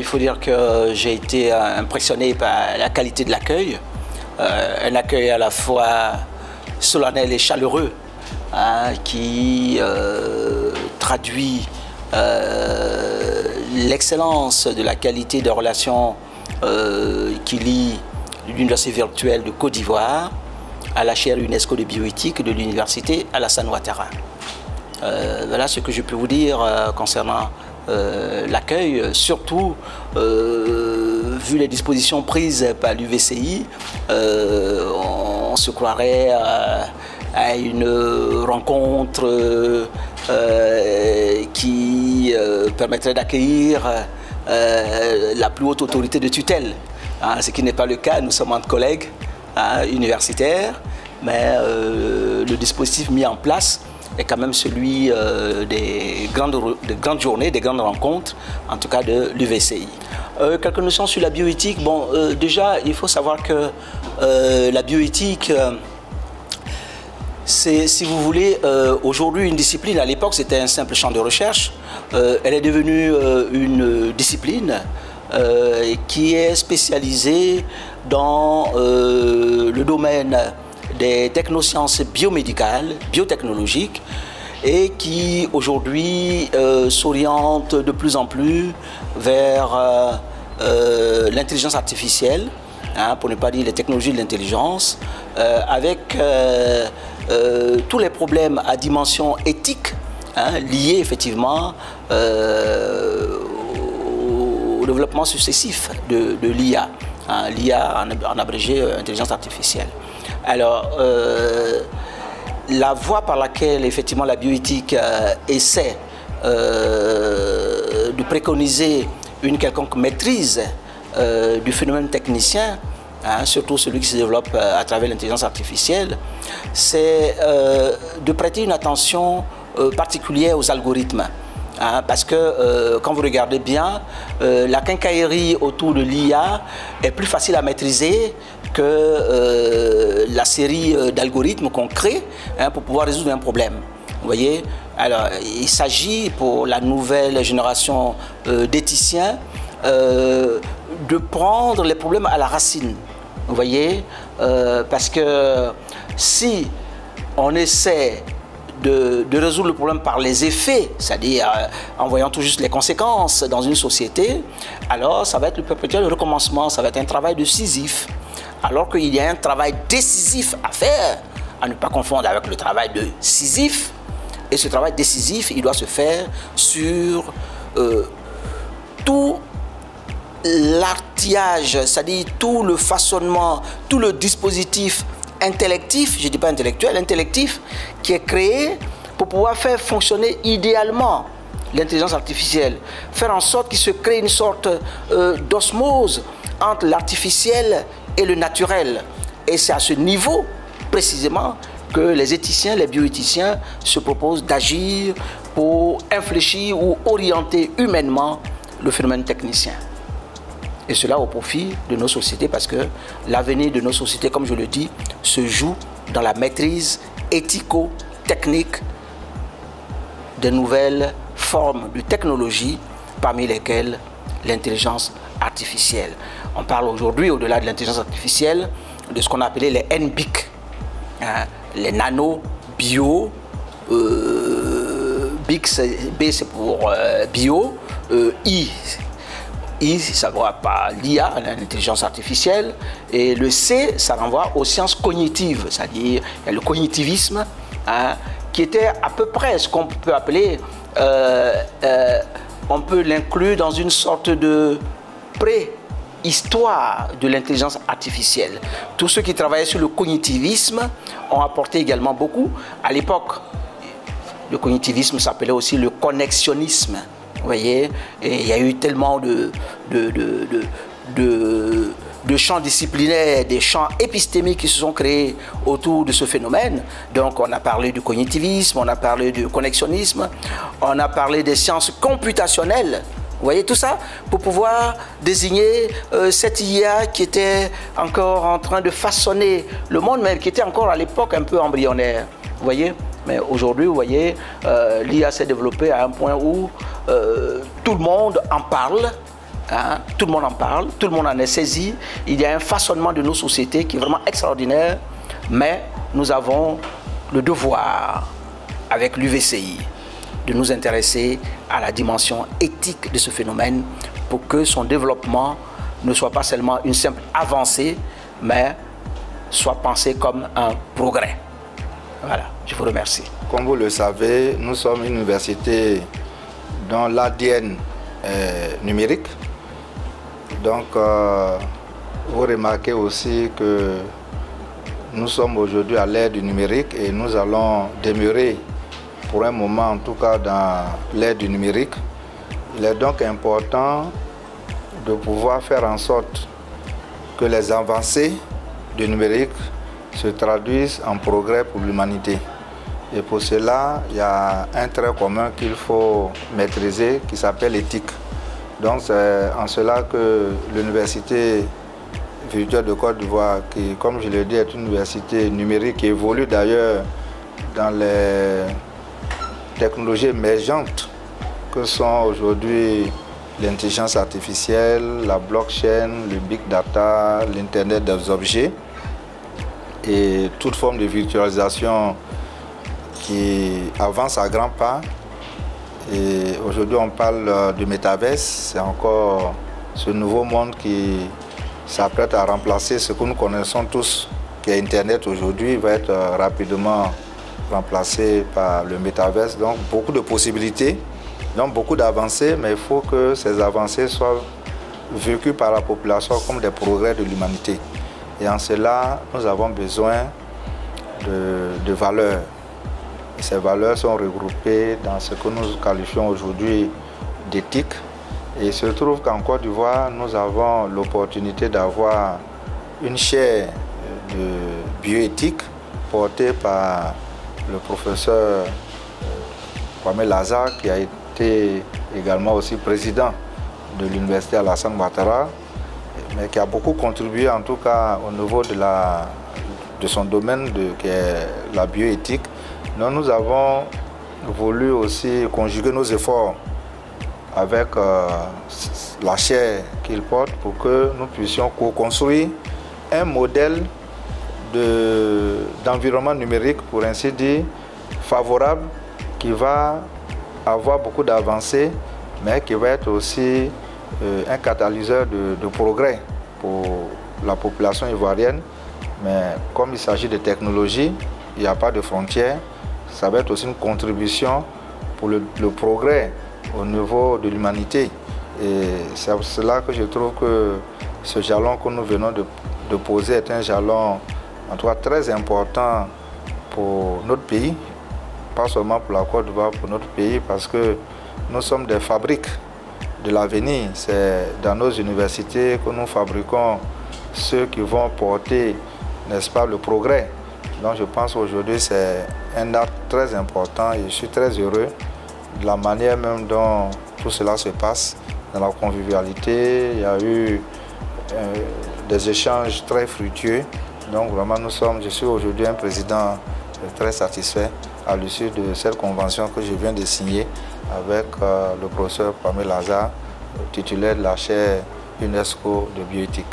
faut dire que j'ai été impressionné par la qualité de l'accueil. Un accueil à la fois solennel et chaleureux, hein, qui traduit l'excellence de la qualité de relations qui lie l'Université virtuelle de Côte d'Ivoire à la chaire UNESCO de bioéthique de l'Université Alassane Ouattara. Voilà ce que je peux vous dire concernant l'accueil, surtout vu les dispositions prises par l'UVCI, on se croirait à une rencontre qui permettrait d'accueillir la plus haute autorité de tutelle, hein, ce qui n'est pas le cas. Nous sommes entre collègues universitaires, mais le dispositif mis en place est quand même celui des grandes journées, des grandes rencontres, en tout cas de l'UVCI. Quelques notions sur la bioéthique. Bon, déjà, il faut savoir que la bioéthique, c'est, si vous voulez, aujourd'hui une discipline. À l'époque, c'était un simple champ de recherche. Elle est devenue une discipline qui est spécialisée dans le domaine des technosciences biomédicales, biotechnologiques, et qui aujourd'hui s'oriente de plus en plus vers l'intelligence artificielle, hein, pour ne pas dire les technologies de l'intelligence, avec tous les problèmes à dimension éthique, hein, liés effectivement au développement successif de l'IA, hein, l'IA en abrégé intelligence artificielle. Alors, la voie par laquelle effectivement la bioéthique essaie de préconiser une quelconque maîtrise du phénomène technicien, hein, surtout celui qui se développe à travers l'intelligence artificielle, c'est de prêter une attention particulière aux algorithmes. Hein, parce que quand vous regardez bien, la quincaillerie autour de l'IA est plus facile à maîtriser que la série d'algorithmes qu'on crée, hein, pour pouvoir résoudre un problème. Vous voyez? Alors, il s'agit pour la nouvelle génération d'éthiciens de prendre les problèmes à la racine. Vous voyez? Parce que si on essaie de résoudre le problème par les effets, c'est-à-dire en voyant tout juste les conséquences dans une société, alors ça va être le perpétuel recommencement, ça va être un travail de Sisyphe. Alors qu'il y a un travail décisif à faire, à ne pas confondre avec le travail de Sisyphe. Et ce travail décisif, il doit se faire sur tout l'artillage, c'est-à-dire tout le façonnement, tout le dispositif intellectif, je ne dis pas intellectuel, intellectif, qui est créé pour pouvoir faire fonctionner idéalement l'intelligence artificielle. Faire en sorte qu'il se crée une sorte d'osmose entre l'artificiel et le naturel. Et c'est à ce niveau, précisément, que les éthiciens, les bioéthiciens se proposent d'agir pour infléchir ou orienter humainement le phénomène technicien. Et cela au profit de nos sociétés, parce que l'avenir de nos sociétés, comme je le dis, se joue dans la maîtrise éthico-technique de nouvelles formes de technologie, parmi lesquelles l'intelligence artificielle. On parle aujourd'hui, au-delà de l'intelligence artificielle, de ce qu'on a appelé les NBIC, hein, les nano, bio, B c'est pour bio, I, ça renvoie par l'IA, l'intelligence artificielle, et le C, ça renvoie aux sciences cognitives, c'est-à-dire le cognitivisme, hein, qui était à peu près ce qu'on peut appeler, on peut l'inclure dans une sorte de préhistoire de l'intelligence artificielle. Tous ceux qui travaillaient sur le cognitivisme ont apporté également beaucoup. À l'époque, le cognitivisme s'appelait aussi le connexionnisme. Vous voyez, et il y a eu tellement de champs disciplinaires, des champs épistémiques qui se sont créés autour de ce phénomène. Donc on a parlé du cognitivisme, on a parlé du connexionnisme, on a parlé des sciences computationnelles. Vous voyez tout ça pour pouvoir désigner cette IA qui était encore en train de façonner le monde, mais qui était encore à l'époque un peu embryonnaire. Vous voyez? Mais aujourd'hui, vous voyez, l'IA s'est développée à un point où tout le monde en parle, Hein, tout le monde en parle, tout le monde en est saisi. Il y a un façonnement de nos sociétés qui est vraiment extraordinaire, mais nous avons le devoir, avec l'UVCI, de nous intéresser à la dimension éthique de ce phénomène pour que son développement ne soit pas seulement une simple avancée, mais soit pensé comme un progrès. Voilà, je vous remercie. Comme vous le savez, nous sommes une université dont l'ADN est numérique. Donc, vous remarquez aussi que nous sommes aujourd'hui à l'ère du numérique et nous allons demeurer pour un moment, en tout cas dans l'ère du numérique. Il est donc important de pouvoir faire en sorte que les avancées du numérique se traduisent en progrès pour l'humanité. Et pour cela, il y a un trait commun qu'il faut maîtriser qui s'appelle l'éthique. Donc c'est en cela que l'Université virtuelle de Côte d'Ivoire, qui, comme je l'ai dit, est une université numérique qui évolue d'ailleurs dans les technologies émergentes que sont aujourd'hui l'intelligence artificielle, la blockchain, le big data, l'Internet des objets et toute forme de virtualisation qui avance à grands pas. Et aujourd'hui, on parle du métaverse. C'est encore ce nouveau monde qui s'apprête à remplacer ce que nous connaissons tous, qui est Internet aujourd'hui. Il va être rapidement remplacé par le métaverse. Donc, beaucoup de possibilités, donc beaucoup d'avancées, mais il faut que ces avancées soient vécues par la population comme des progrès de l'humanité. Et en cela, nous avons besoin de valeurs. Et ces valeurs sont regroupées dans ce que nous qualifions aujourd'hui d'éthique. Et il se trouve qu'en Côte d'Ivoire, nous avons l'opportunité d'avoir une chaire de bioéthique portée par le professeur Kwame Lazare, qui a été également aussi président de l'université Alassane Ouattara, mais qui a beaucoup contribué en tout cas au niveau de son domaine qui est la bioéthique. Donc nous avons voulu aussi conjuguer nos efforts avec la chaire qu'il porte pour que nous puissions co-construire un modèle d'environnement numérique, pour ainsi dire, favorable, qui va avoir beaucoup d'avancées, mais qui va être aussi un catalyseur de progrès pour la population ivoirienne. Mais comme il s'agit de technologie, il n'y a pas de frontières. Ça va être aussi une contribution pour le progrès au niveau de l'humanité. Et c'est pour cela que je trouve que ce jalon que nous venons de poser est un jalon en tout cas très important pour notre pays, pas seulement pour la Côte d'Ivoire, pour notre pays, parce que nous sommes des fabriques de l'avenir. C'est dans nos universités que nous fabriquons ceux qui vont porter, n'est-ce pas, le progrès. Donc je pense qu'aujourd'hui c'est un acte très important et je suis très heureux de la manière même dont tout cela se passe, dans la convivialité. Il y a eu des échanges très fructueux. Donc vraiment je suis aujourd'hui un président très satisfait à l'issue de cette convention que je viens de signer avec le professeur Kwame Lazare, titulaire de la chaire UNESCO de bioéthique.